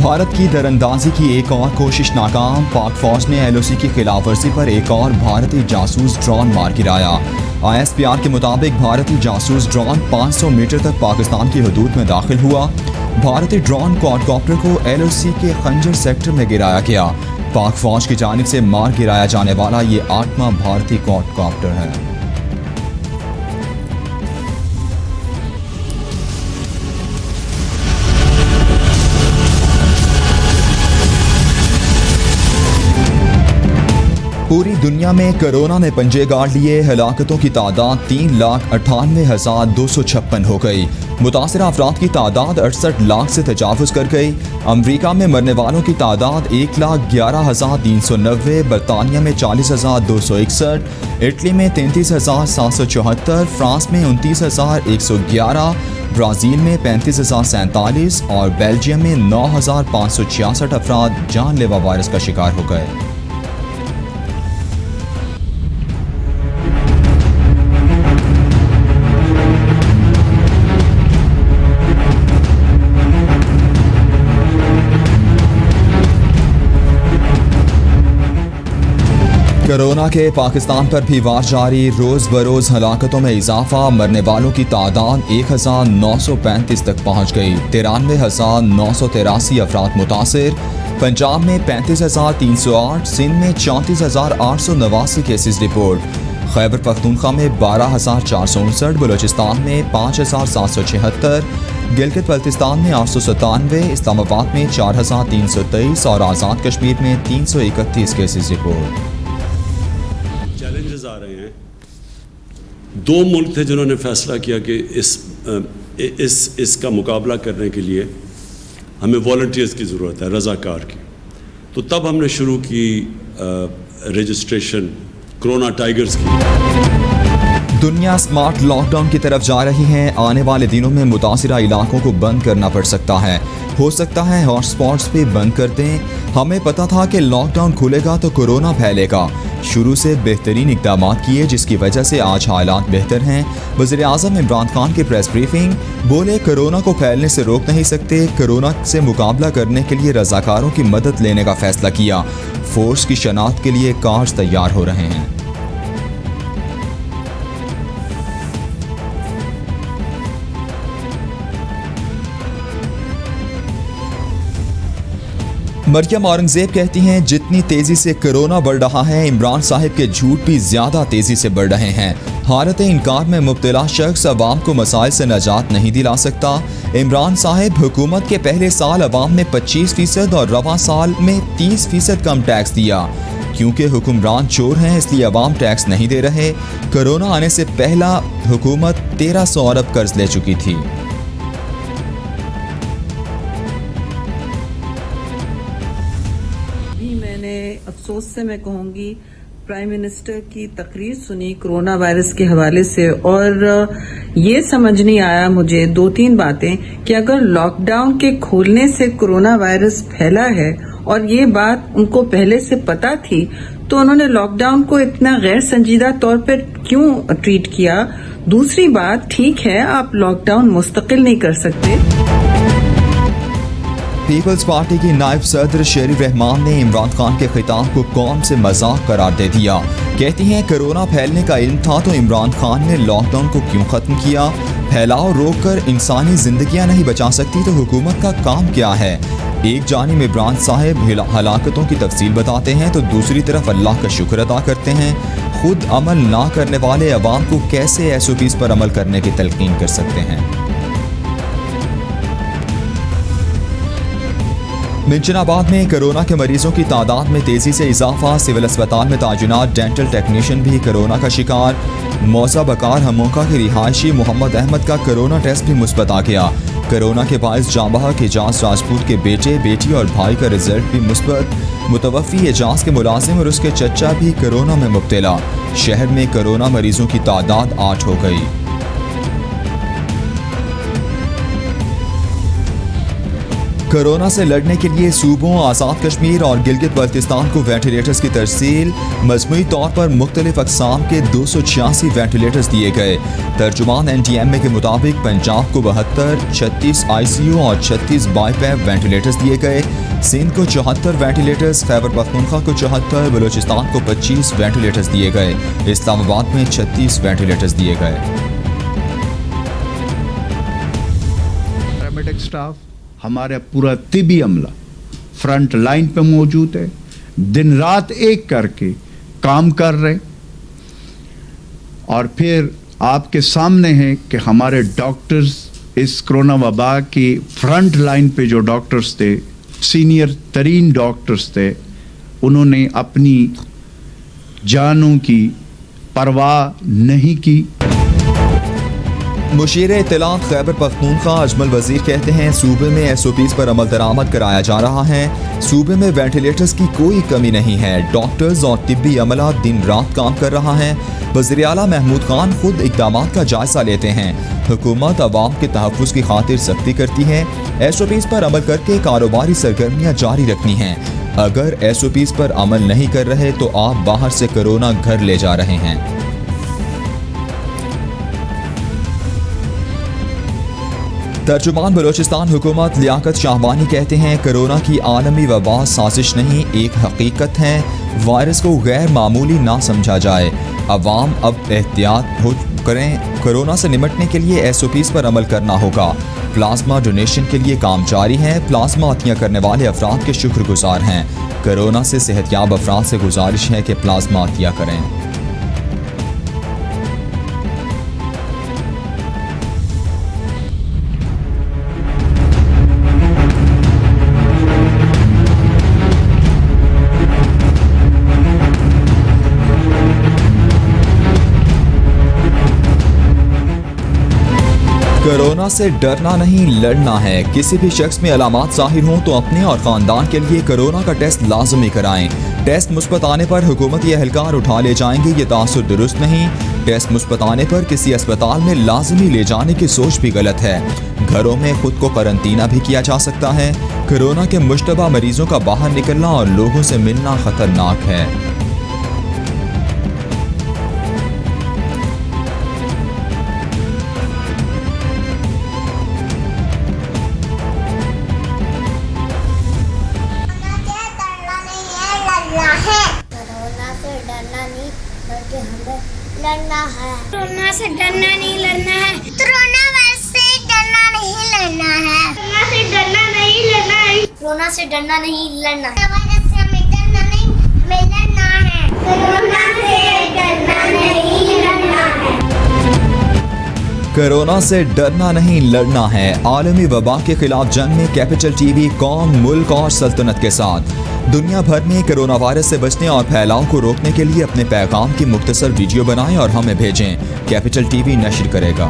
भारत की दरअंदाजी की एक और कोशिश नाकाम। पाक फौज ने LOC की खिलाफ वर्जी पर एक और भारतीय जासूस ड्रोन मार गिराया। ISPR के मुताबिक भारतीय जासूस ड्रोन 500 मीटर तक पाकिस्तान की हदूद में दाखिल हुआ। भारतीय ड्रोन क्वाडकॉप्टर को LOC के खंजर सेक्टर में गिराया गया। पाक फौज की जानिब से मार गिराया जाने वाला ये 8वां भारतीय क्वाडकॉप्टर है। पूरी दुनिया में कोरोना ने पंजे गाड़ लिए। हलाकतों की तादाद 3,98,256 हो गई। मुतासरा अफराद की तादाद 68 लाख से तजावुज कर गई। अमरीका में मरने वालों की तादाद 1,11,390, बरतानिया में 40,261, इटली में 33,774, फ्रांस में 29,111, ब्राज़ील में 35,047 और बेल्जियम में 9,566 अफराद जानलेवा वायरस का शिकार हो गए। कोरोना के पाकिस्तान पर भी वार जारी। रोज़ बरोज़ हलाकतों में इजाफा। मरने वालों की तादाद 1,935 तक पहुँच गई। 93,983 अफराद मुतासिर। पंजाब में 35,308, सिंध में 34,889 केसेस रिपोर्ट। खैबर पख्तूनख्वा में 12,459, बलूचिस्तान में 5,776, गिलगित बल्तिस्तान में 897, इस्लामाबाद में 4,323 और आज़ाद कश्मीर में 331 केसेस रिपोर्ट। चैलेंजेस आ रहे हैं। 2 मुल्क थे जिन्होंने फैसला किया कि इसका मुकाबला करने के लिए हमें वॉलंटियर्स की ज़रूरत है, रज़ाकार की। तो तब हमने शुरू की रजिस्ट्रेशन कोरोना टाइगर्स की। दुनिया स्मार्ट लॉकडाउन की तरफ जा रही है। आने वाले दिनों में मुतासिरा इलाकों को बंद करना पड़ सकता है। हो सकता है हॉटस्पॉट्स भी बंद कर दें। हमें पता था कि लॉकडाउन खुलेगा तो कोरोना फैलेगा। शुरू से बेहतरीन इक़दाम किए जिसकी वजह से आज हालात बेहतर हैं। वज़ीर आज़म इमरान खान की प्रेस ब्रीफिंग। बोले कोरोना को फैलने से रोक नहीं सकते। कोरोना से मुकाबला करने के लिए रज़ाकारों की मदद लेने का फैसला किया। फोर्स की शनाख्त के लिए कार्स तैयार हो रहे हैं। मरियम औरंगजेब कहती हैं जितनी तेजी से कोरोना बढ़ रहा है, इमरान साहिब के झूठ भी ज्यादा तेजी से बढ़ रहे हैं। हालत इनकार में मुब्तला शख्स अवाम को मसाइल से निजात नहीं दिला सकता। इमरान साहिब हुकूमत के पहले साल अवाम ने 25% और रवां साल में 30% कम टैक्स दिया। क्योंकि हुक्मरान चोर हैं इसलिए अवाम टैक्स नहीं दे रहे। कोरोना आने से पहला हुकूमत 1300 अरब कर्ज ले चुकी थी। अफसोस से मैं कहूँगी प्राइम मिनिस्टर की तकरीर सुनी कोरोना वायरस के हवाले से और ये समझ नहीं आया मुझे 2-3 बातें कि अगर लॉकडाउन के खोलने से कोरोना वायरस फैला है और ये बात उनको पहले से पता थी तो उन्होंने लॉकडाउन को इतना गैर संजीदा तौर पर क्यों ट्रीट किया। दूसरी बात, ठीक है आप लॉकडाउन मुस्तकिल नहीं कर सकते। पीपल्स पार्टी की नायब सदर शेरी रहमान ने इमरान खान के खिताब को कौम से मजाक करार दे दिया। कहती हैं कोरोना फैलने का इल्म था तो इमरान खान ने लॉकडाउन को क्यों खत्म किया। फैलाव रोककर इंसानी जिंदगियां नहीं बचा सकती तो हुकूमत का काम क्या है। एक जानिब इमरान साहिब हलाकतों की तफसील बताते हैं तो दूसरी तरफ अल्लाह का शुक्र अदा करते हैं। खुद अमल ना करने वाले अवाम को कैसे SOPs पर अमल करने की तलकीन कर सकते हैं। मिंचनाबाद में कोरोना के मरीजों की तादाद में तेजी से इजाफा। सिविल अस्पताल में ताजुनात डेंटल टेक्नीशियन भी कोरोना का शिकार। मौजा बकार हमोका के रिहायशी मोहम्मद अहमद का कोरोना टेस्ट भी मुस्बत आ गया। कोरोना के बायस जांबाग एजाज राजपूत के बेटे, बेटी और भाई का रिजल्ट भी मुस्बत। मुतवफ़ी एजाज के मुलाजिम और उसके चचा भी कोरोना में मुब्तला। शहर में कोरोना मरीजों की तादाद 8 हो गई। कोरोना से लड़ने के लिए सूबों आज़ाद कश्मीर और गिलगित बल्तिस्तान को वेंटिलेटर्स की तरसील। मजमूई तौर पर मुख्तलिफ अक़साम के 286 वेंटिलेटर्स दिए गए। तर्जुमान NDMA के मुताबिक पंजाब को 72, 36 ICU और 36 बाईपैप वेंटिलेटर्स दिए गए। सिंध को 74 वेंटिलेटर्स, खैबर पख्तूनख्वा को 74, बलूचिस्तान को 25 वेंटिलेटर्स दिए गए। इस्लामाबाद में 36 वेंटिलेटर्स दिए गए। पैरामेडिक स्टाफ, हमारा पूरा तिबी अमला फ्रंट लाइन पे मौजूद है, दिन रात एक करके काम कर रहे। और फिर आपके सामने है कि हमारे डॉक्टर्स इस कोरोना वबा की फ्रंट लाइन पे जो डॉक्टर्स थे, सीनियर तरीन डॉक्टर्स थे, उन्होंने अपनी जानों की परवाह नहीं की। मुशीर इत्तलात खैबर पख्तूनख्वा अजमल वजीर कहते हैं सूबे में SOPs पर अमल दरामद कराया जा रहा है। सूबे में वेंटिलेटर्स की कोई कमी नहीं है। डॉक्टर्स और तिब्बी अमला दिन रात काम कर रहा है। वज़ीर आला महमूद खान खुद इक़दामात का जायजा लेते हैं। हुकूमत अवाम के तहफ़्फ़ुज़ की खातिर सख्ती करती है। SOPs पर अमल करके कारोबारी सरगर्मियाँ जारी रखनी हैं। अगर SOPs पर अमल नहीं कर रहे तो आप बाहर से कोरोना घर ले जा रहे हैं। तर्जुमान बलूचिस्तान हुकूमत लियाकत शाहबानी कहते हैं कोरोना की आलमी वबा साजिश नहीं, एक हकीकत है। वायरस को गैर मामूली ना समझा जाए। अवाम अब एहतियात हो करें। कोरोना से निपटने के लिए SOPs पर अमल करना होगा। प्लाज्मा डोनेशन के लिए काम जारी है। प्लाज्मा अतिया करने वाले अफराद के शुक्रगुजार हैं। कोरोना से सेहतयाब अफराद से गुजारिश है कि प्लाज्मा अतिया करें। कोरोना से डरना नहीं, लड़ना है। किसी भी शख्स में अलामात ज़ाहिर हों तो अपने और ख़ानदान के लिए कोरोना का टेस्ट लाजमी कराएं। टेस्ट मुस्बत आने पर हुकूमती एहलकार उठा ले जाएंगे, ये तासुर दुरुस्त नहीं। टेस्ट मुस्बत आने पर किसी अस्पताल में लाजमी ले जाने की सोच भी गलत है। घरों में खुद को करंतना भी किया जा सकता है। कोरोना के मुश्तबा मरीजों का बाहर निकलना और लोगों से मिलना खतरनाक है। लड़ना है। कोरोना से डरना नहीं, लड़ना है। कोरोना वायरस से डरना नहीं, लड़ना है। कोरोना से डरना नहीं, लड़ना है। कोरोना से डरना नहीं, लड़ना है। वायरस से हमें डरना नहीं, हमें लड़ना है। कोरोना से डरना नहीं, लड़ना है। कोरोना से डरना नहीं, लड़ना है। आलमी वबा के खिलाफ जंग में कैपिटल TV कौम, मुल्क और सल्तनत के साथ। दुनिया भर में कोरोना वायरस से बचने और फैलाव को रोकने के लिए अपने पैगाम की मुख्तसर वीडियो बनाएं और हमें भेजें। कैपिटल TV नशर करेगा।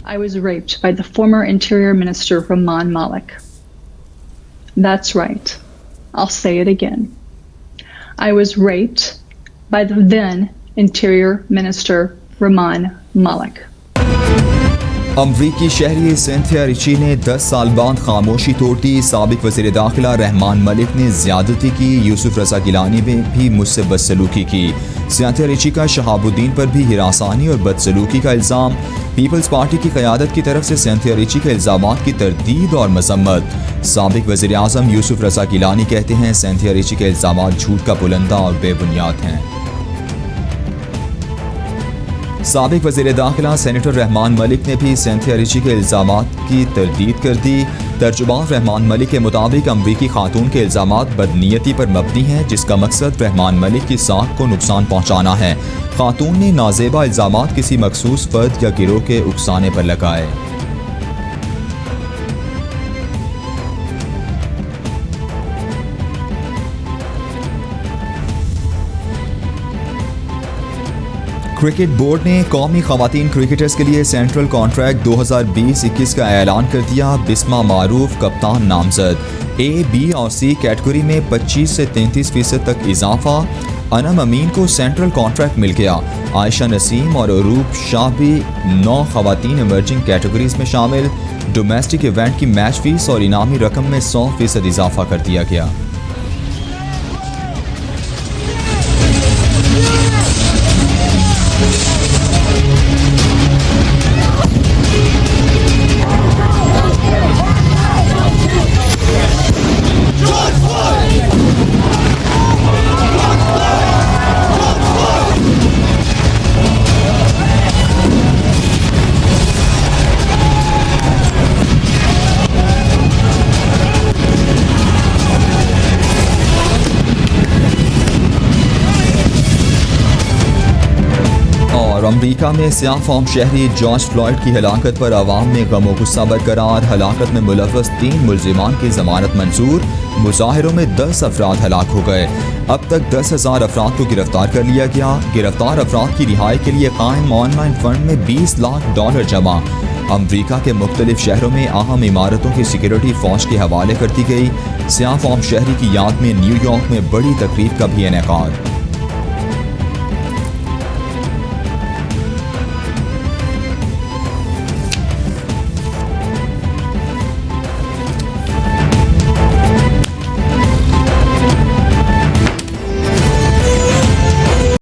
I was raped by the former Interior Minister Rahman Malik. That's right. I'll say it again. I was raped by the then Interior Minister Rahman Malik. अमरीकी शहरी सिंथिया रिची ने 10 साल बाद खामोशी तोड़ दी। साबिक वज़ीर दाखिला रहमान मलिक ने ज़्यादती की। यूसुफ रज़ा गिलानी ने भी मुझसे बदसलूकी की। सिंथिया रिची का शहाबुद्दीन पर भी हिरासानी और बदसलूकी का इल्ज़ाम। पीपल्स पार्टी की क़यादत की तरफ से सिंथिया रिची के इल्ज़ामात की तरदीद और मज़म्मत। साबिक वज़ीर आज़म यूसुफ रज़ा गिलानी कहते हैं सिंथिया रिची के इल्ज़ामात झूठ का पुलंदा और बेबुनियाद हैं। साबिक वज़ीर दाखिला सेनेटर रहमान मलिक ने भी सिंथिया रिची के इल्ज़ामात की तरदीद कर दी। तर्जुमान रहमान मलिक के मुताबिक अमरीकी खातून के इल्ज़ामात बदनीयती पर मबनी हैं, जिसका मकसद रहमान मलिक की साख को नुकसान पहुँचाना है। खातून ने नाजेबा इल्ज़ामात किसी मखसूस फर्द या गिरोह के उकसाने पर लगाए। क्रिकेट बोर्ड ने कौमी खवातीन क्रिकेटर्स के लिए सेंट्रल कॉन्ट्रैक्ट 2020-21 का ऐलान कर दिया। बिस्मा मारूफ कप्तान नामजद। ए, बी और सी कैटेगरी में 25 से 33% तक इजाफा। अनम अमीन को सेंट्रल कॉन्ट्रैक्ट मिल गया। आयशा नसीम और अरूप शाह भी 9 खवातीन इमर्जिंग कैटेगरीज में शामिल। डोमेस्टिक इवेंट की मैच फीस और इनामी रकम में 100% इजाफा कर दिया गया। अमेरिका में सियाह फॉर्म शहरी जॉर्ज फ्लॉयड की हलाकत पर आवाम में गम व गुस्सा बरकरार। हलाकत में मुलव्वस 3 मुल्जिमान की जमानत मंजूर। मुजाहिरों में 10 अफराद हलाक हो गए। अब तक 10,000 अफराद को गिरफ्तार कर लिया गया। गिरफ्तार अफराद की रिहाई के लिए कायम ऑनलाइन फंड में $20 लाख जमा। अमरीका के मुख्तलिफ शहरों में अहम इमारतों की सिक्योरिटी फौज के हवाले कर दी गई। सियाह फॉर्म शहरी की याद में न्यूयॉर्क में बड़ी तकरीब का भी इनेकाद।